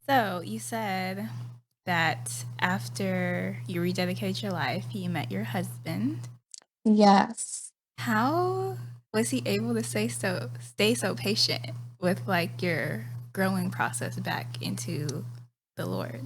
So you said that after you rededicate your life, you met your husband. Yes. How was he able to stay so patient with like your growing process back into the Lord?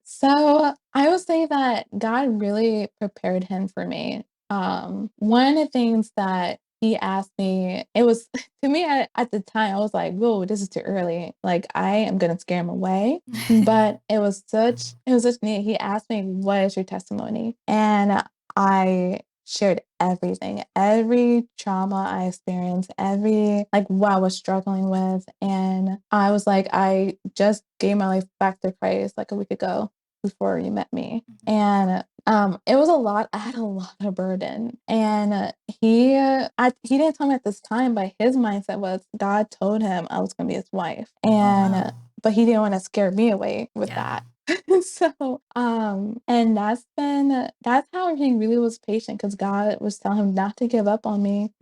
So I would say that God really prepared him for me. One of the things that he asked me, it was to me at the time, I was like, whoa, this is too early. Like I am gonna scare him away. But it was such neat. He asked me, what is your testimony? And I shared everything, every trauma I experienced, every like what I was struggling with. And I was like, I just gave my life back to Christ like a week ago before you met me. And it was a lot. I had a lot of burden, and he didn't tell me at this time, but his mindset was God told him I was going to be his wife, Oh and wow. but he didn't want to scare me away with Yeah. that. So and that's how he really was patient because God was telling him not to give up on me,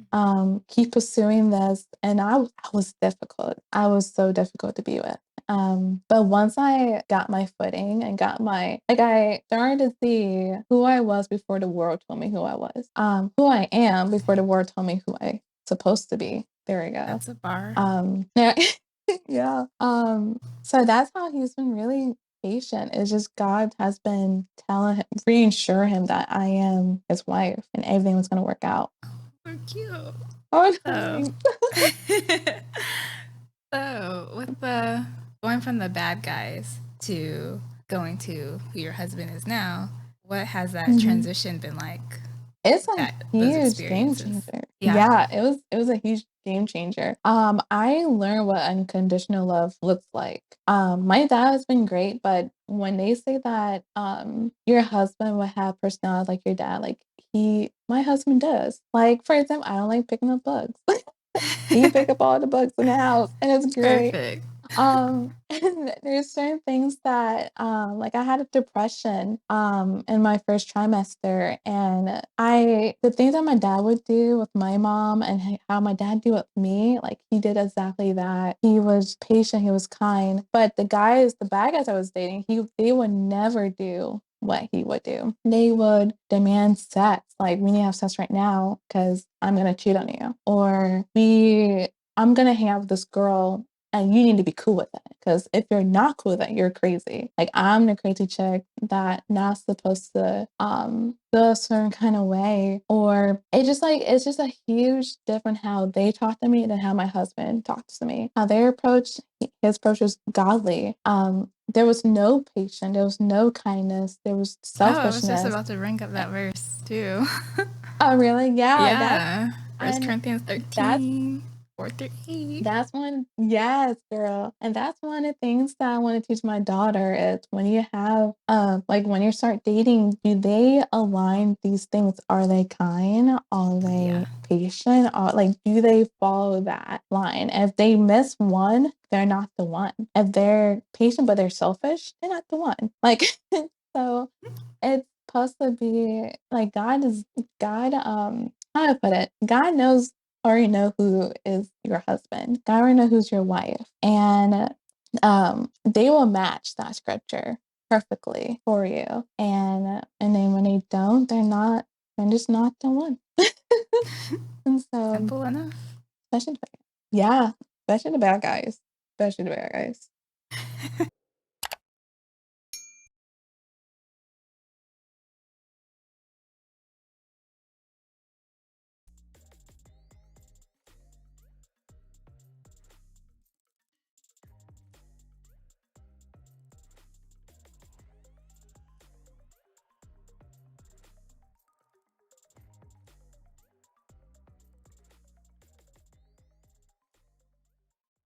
keep pursuing this. And I was difficult. I was so difficult to be with. But once I got my footing and got my like I started to see who I was before the world told me who I was. Who I am before the world told me who I supposed to be. There we go. That's a bar. Yeah. Yeah. So that's how he's been really patient. It's just God has been telling him, reassure him that I am his wife and everything was gonna work out. So cute. Oh, So thanks. so with the going from the bad guys to going to who your husband is now, what has that Mhm. transition been like It's with a those huge game experiences? changer. Yeah. Yeah, it was a huge game changer. I learned what unconditional love looks like. My dad has been great, but when they say that your husband will have personality like your dad, like my husband does. Like for example, I don't like picking up bugs. He pick up all the bugs in the house, and it's great. Perfect. And there's certain things that, like I had a depression, in my first trimester, and the things that my dad would do with my mom and how my dad do with me, like he did exactly that. He was patient, he was kind, but the bad guys I was dating, they would never do what he would do. They would demand sex, like we need to have sex right now because I'm gonna cheat on you, or I'm gonna hang out with this girl and you need to be cool with it. Because if you're not cool with it, you're crazy. Like I'm the crazy chick that not supposed to feel a certain kind of way. Or it's just a huge different how they talk to me than how my husband talks to me. How his approach was godly. There was no patience, there was no kindness, there was Oh, I was just selfishness. about to bring up that verse too. Oh really? Yeah, Yeah. First and Corinthians that's 13, 4 through 8. That's one yes, girl, and that's one of the things that I wanna teach my daughter is when you have, like, when you start dating, do they align these things? Are they kind? Are Yeah. they patient? Are like, do they follow that line? If they miss one, they're not the one. If they're patient but they're selfish, they're not the one. Like, so it's supposed to be like God, how do I put it? God knows already know who is your husband. God already know who's your wife. And they will match that scripture perfectly for you. And then when they don't, they're just not the one. And so Simple enough. especially the bad, yeah, especially the bad guys. Especially the bad guys.